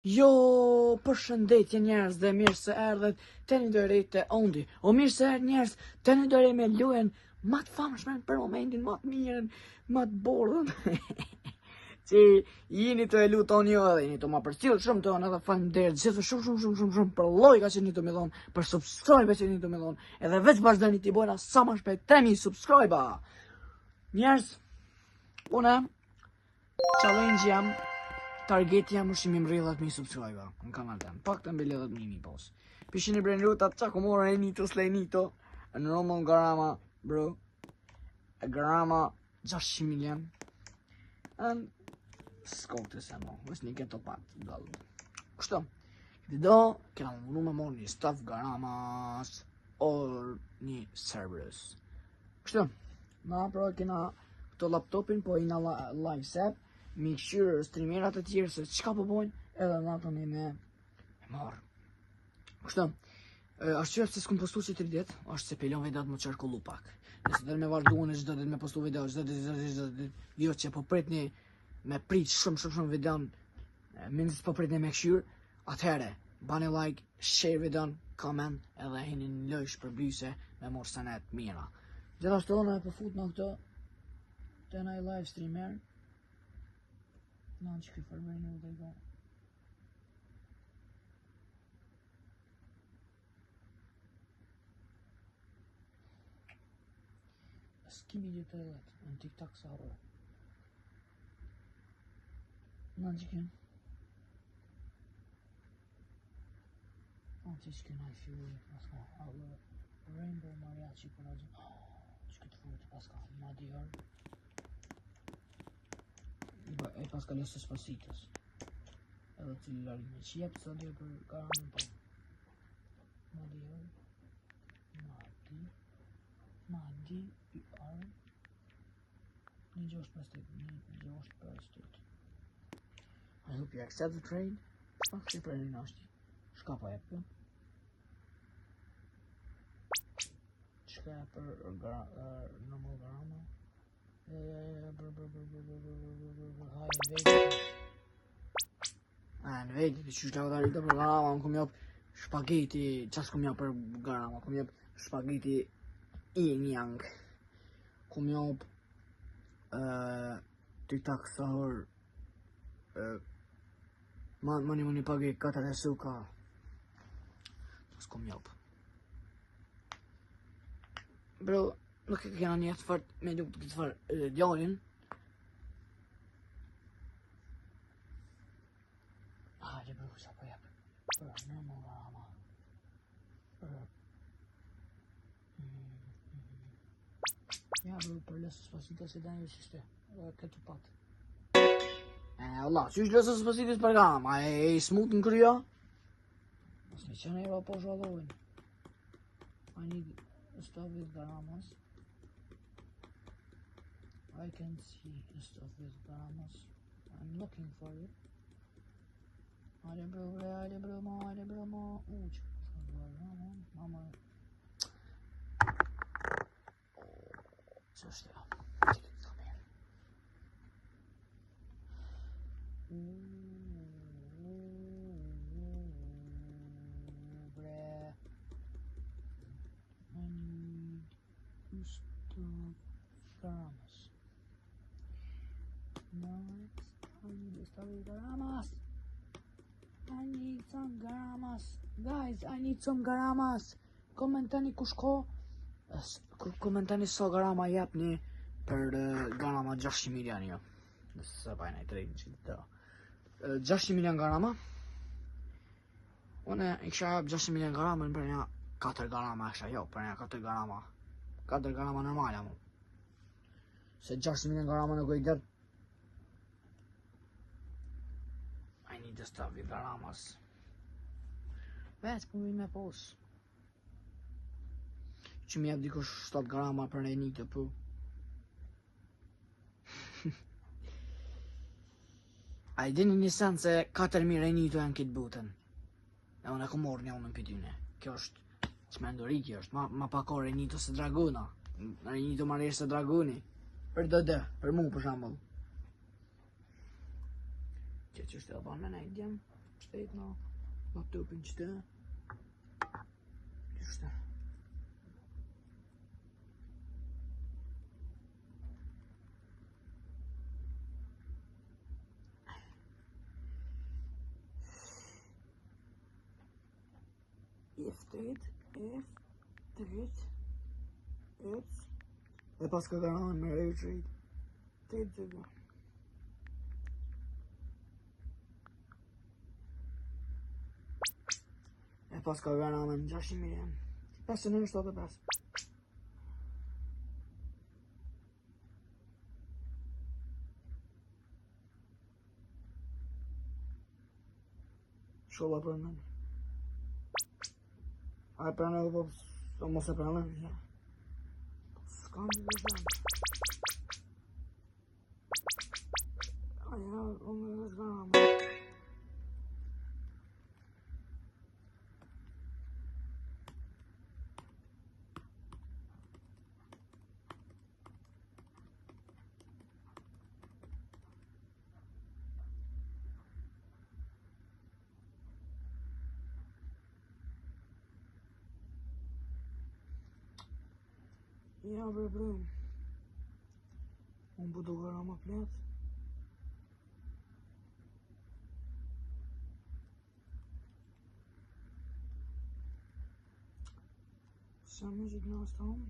Jo, përshëndetje njerëz dhe mirë se erdhet të një dore të ondi. O mirë se erdhet njerëz të një dore me lujen ma të famshme për momentin, ma të mirën, ma të bordën. Që jeni të e lutoni jo edhe jeni të ma përcjellë shumë të edhe faleminderit gjithë shumë për lojka që jeni të me dhonë, për subscribe që jeni të me dhonë, edhe veç vazhdoni t'i bojna sa më shpejt 3000 subscribe. Njerëz, une challenge jam, target jam është që mi mri 10.000 subscribe në kanal tem, pak të mbele 10.000 pos. Pishin i bren rutat, qa ku morë e nito s'le nito, në Roman Garama, bro, Garama 600 milion, and s'kote se mo, vës një keto pat, dallë. Kështu, këti do, kena më me morë një staff Garamas, or një Cerberus. Kështu, na pra kena këto laptopin, po ina live set, mi këshyrë streamerat e tjerë se qka po bojnë, edhe na të me marë. Kështu, është qërë se s'kum postu që 3 dit, është se pelon videot më qërkullu pak. Nëse dhe me vazhduan e gjdo dit me postu video, gjdo dit, jo që po prit një me prit shumë videon, minës po prit një me këshyrë, atëhere, bani like, share videon, comment, edhe hini në lojsh për blyse me morë senet mira. Gjithashtu në e përfut në këto, të në i live streamer, në që këj fërmejnë u dhe i go. S'kimi një të edhe, në TikTok sa orë. Në që kënë. Në që kënë a i fjuri, paska, allë, Rainbow Mariachi për rëgjën. Që këtë furë të paska, ma diër. E paska lësë spasitas. Edhe të lërgjën e qjepë, sa dhe për karamën për. Ma diër. Ma di, i arë. Një gjosht për stit. I hope you accept the trade. Pak si për një nashti. Shka pa e për? Shka e për normal Garama? Në vejtë, të qysh të rritë për Garama, në kum jop shpageti, qas kum jop për Garama, kum jop shpageti yin yang. Kum jop TikTok sahur, mani pagi 4 e suka. S'kom jop. Bro, nuk e kena një të fart me lup të këtë fart djallin. Hajde bro, sa po jep. Normal Garama. Ja bro, për lësë spasita se da një qështë, këtë pat. Allah, që është lësë spasitis për Garama, e smut në kryo? Mos në qënë e po shalojnë. I need stuff with Garamas. I can see stuff with Garamas. I'm looking for it. Hajde bro mo. Që mama. Që është ja. Bre. I need stuff Garamas. I need stuff Garamas. I need some Garamas. Guys, I need some Garamas. Komentani kush ko. Komentani sa Garama japni për Garama 600 milion jo. Nëse bajna i trejnë që të 600 milion Garama. Une i kësha jap 600 milion Garama në për një 4 Garama kësha jo, për një 4 Garama. 4 Garama normale mu. Se 600 milion Garama në gojë dërë. I need the stuff with Garamas. Veç, për mi me pos. Që mi jep dikush 7 Garama për në një të pu. A i dini një sen se 4.000 rejnito janë kitë butën. E unë e ku morë një unë në pëtyne. Kjo është që me ndori kjo është. Ma pako rejnito se draguna. Rejnito ma rejsh se draguni. Për dëdë, për mu për shambull. Që është e banë me nejtë djemë. shtetë në laptopin që të. Kështë. F8. E pas ka garanën me rejë qëjtë. 8-0. E pas ka garanën 600.000 jen. 575. Shola për në. A e pranë e po mos e pranë ja. S'kam të vëshan. A ja, unë e zganë. Ja, bre. Unë bu do gara më plet. Sa me gjithë në asë tonë.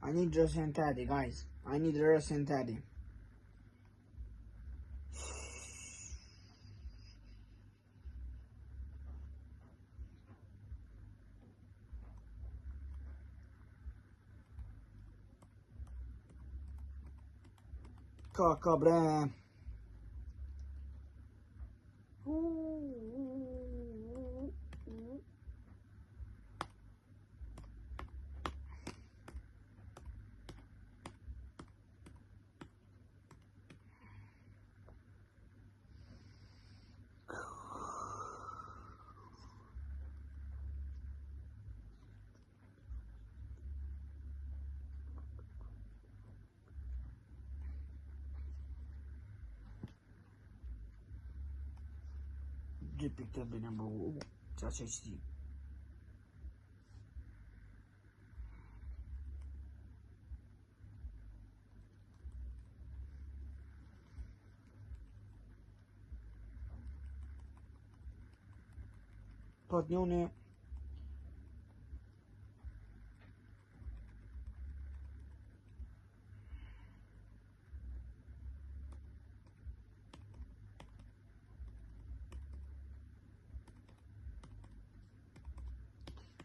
I need Russian Teddy, guys. I need Russian Teddy. Kaka, bre. Get picked up the number. That's HD. Podniony.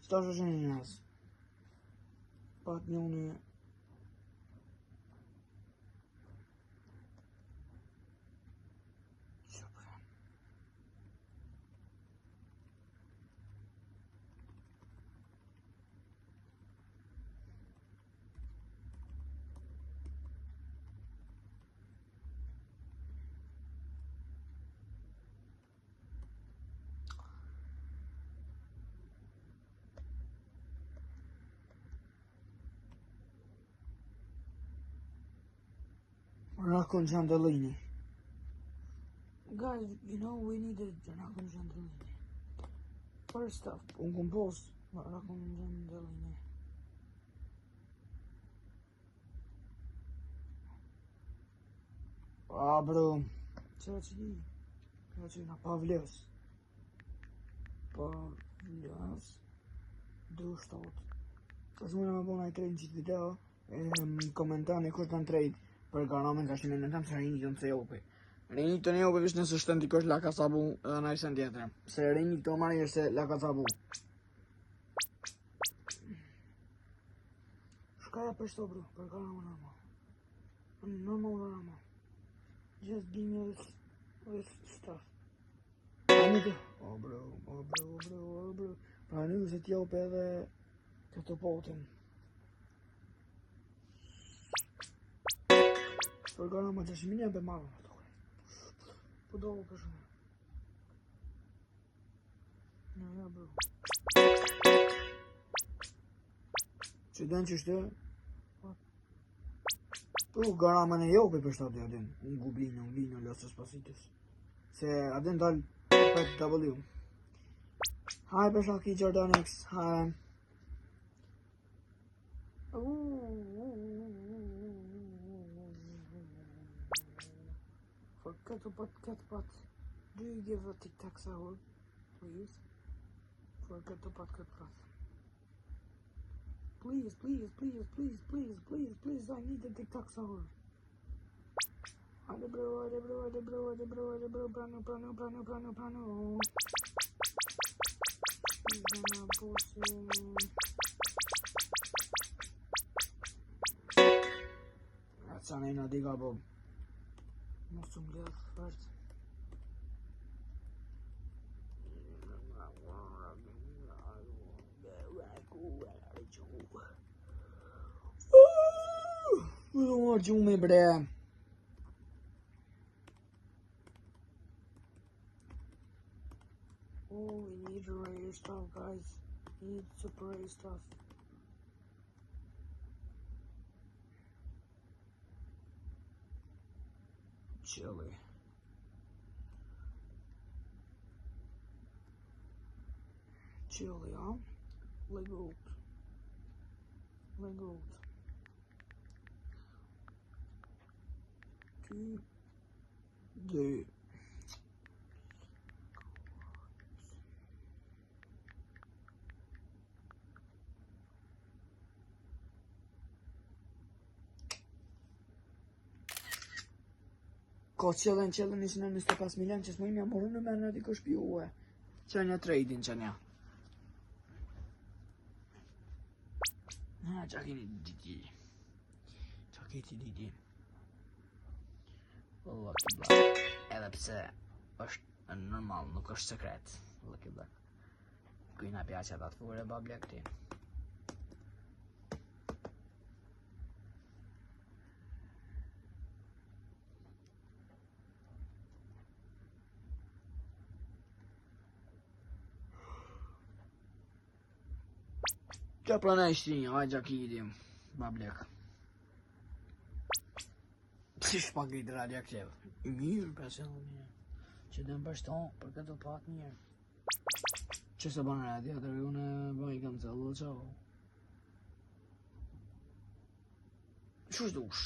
Starze się nie nas. Podniony. Rakon Chandellini. Guys, you know we needed Rakon Chandellini. First off, un compost Rakon Chandellini. Ah, bro. Çeçi. Çeçi na Pavlios. Pavlios. Du shtot. Tash më na bëna 3 video. Komentani kur kanë trade. Për garanën ka shime në tam se rinjë të jopi. Rinjë të ne jopi vish nësë shtën t'i kosh la ka sabu edhe në ajsen tjetër. Se rinjë këto marrë se la ka sabu. Shkaja për shto, bro. Për karama normal. Normal karama. Just give me this stuff. I need to... Oh, bro. Pra një se t'jop edhe këtë potin. Për karama që shimin jam për marrë. Po do për shumë. Ja, bro. Që den që shtë? Po, garama në jopi për shtatë e adin. Unë gublinë, unë vinë, lësës pasitis. Se adin dalë për W. Hi, për shaki Jordan X. Hi. For cat pot. Do you give a tic-tac sour, please? For cat pot. Please, I need the tic-tac sour. Hadi bro, plano. That's an ena diga bob. Mosum għal fart. Gjume bre. Oh, we need rare stuff, guys. We need super rare stuff. Chili, huh? Legoot. The Ko qëllën ishën në 25 milion që s'mojmë jam morë në mërë në t'i këshpjuhe. Që një trading që një. Qakini diti. Lucky Black. Edhe pse është normal, nuk është sekret. Lucky Black. Kujna pjaqa ta të fure babla këti. Qa prana ishtinja, vajgja ki idim, bablek. Si shpagit radioaktiv. I mirë, pesë një. Që dëmë përshton, për këtë pat mirë. Që se banë radio, të rëgune bëj kam të allo qo. Shush dush.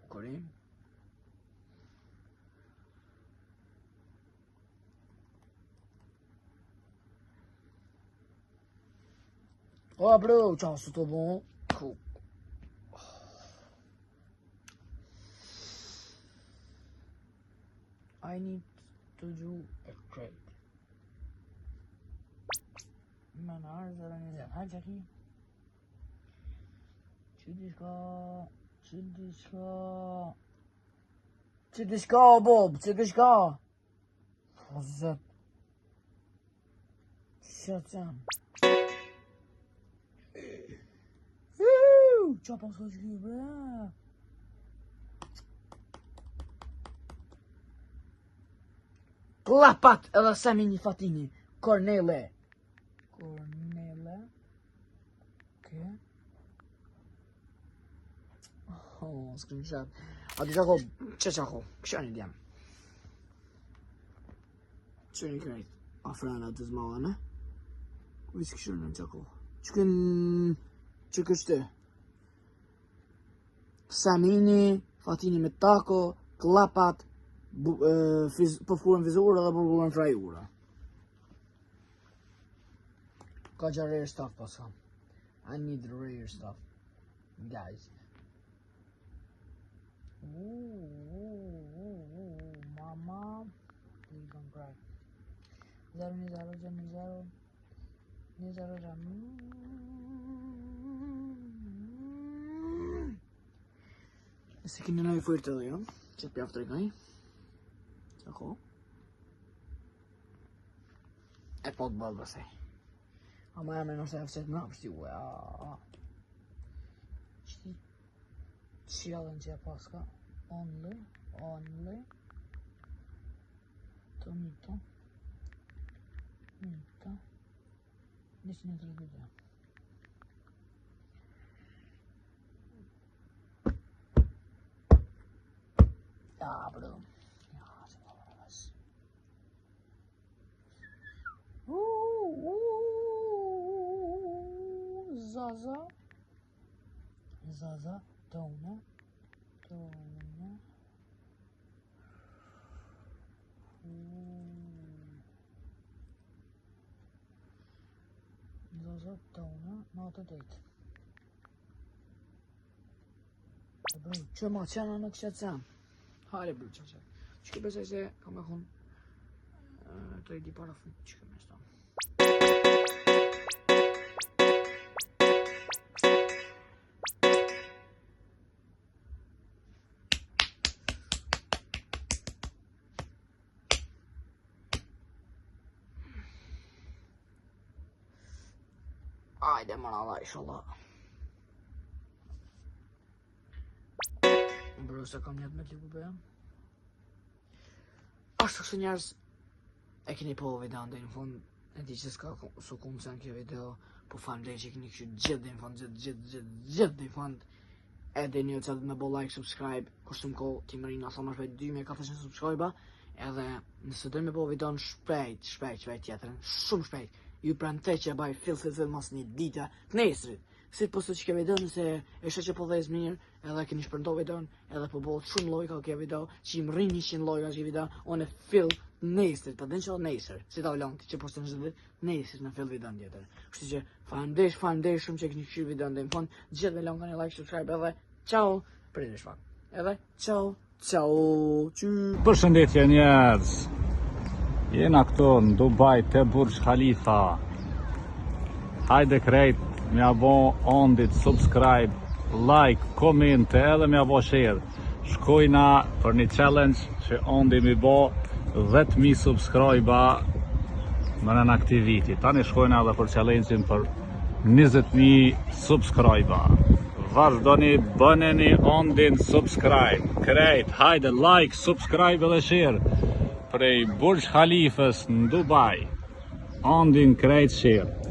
Korim. Oh bro, ciao, tutto buono? Cool. I need to do a trade. Man, arızadan izleyen. Hadi çekeyim. Çıdışka Bob, çıdışka. Hazret. Şatsam. Çapa sözlüğü bre. Klapat edhe Samini Fatini. Cornele. Okay. Oh, screenshot. Hadi çako, çako. Këshani djam. Çuni krejt. Afrana të zmallane. Visi këshani çako. Çkështë. Samini, Fatini me tako, klapat, përfurën vizurë dhe burgurën frajurë. Ka gja rare stuff pas kam. I need rare stuff, guys. Mama, please don't cry. Nëse keni në ofertë edhe jo, që të pjaftë tregoj. Ako. E po të bëllë bësej. Ama jam e nëse e fëset më apështi ue. Qëti qjallën që e paska. Only. Tonito. Nita. 132. Ja, bro. Ja, ze vallen was. Zaza, Dona. Zaza, Dona, not a date. Bro, që ma qena në kështë të zemë. Hajde bro, që që besoj se kam e hun të i di para fund që këmë e shtam. Hajde më nalla, inshallah. Bro, se kam jetë me t'liku për jam. Ashtu kështë njerës e keni po videon dhe në fund e di që s'ka su kumë se në kjo video po fanë dhe që keni këshu gjithë dhe në fund gjithë dhe në fund edhe një që me bo like, subscribe kushtë më ko ti më rinë asa më shpejt 2400 subscribe edhe nëse dhe me bo videon shpejt tjetërën shumë shpejt ju prante që e baj fill mas një dita të nesrit si posto që ke video nëse e shë që po dhez mirë edhe keni shpërndo videon edhe po bëllë shumë lojka kjo video që i më rinë 100 lojka që video on e fill nesër, pa den që o nesër si ta vlon ti që posto në zhëdhe nesër në fill videon tjetër kështu që falendesh shumë që keni këshu videon dhe në fond gjithë me lon ka një like, subscribe edhe ciao për një shpak edhe ciao Përshëndetje njerëz jena këto në Dubai te Burj Khalifa hajde krejt mja bo ondit, subscribe, like, komente edhe mja bo share. Shkojna për një challenge që ondi mi bo 10.000 subscribe më në aktiviti. Tani shkojna edhe për challenge-in për 20.000 subscribe. Vazhdoni, bëneni ondin subscribe. Krejt, hajde like, subscribe edhe share. Prej Burj Khalifës në Dubai. Ondin krejt share.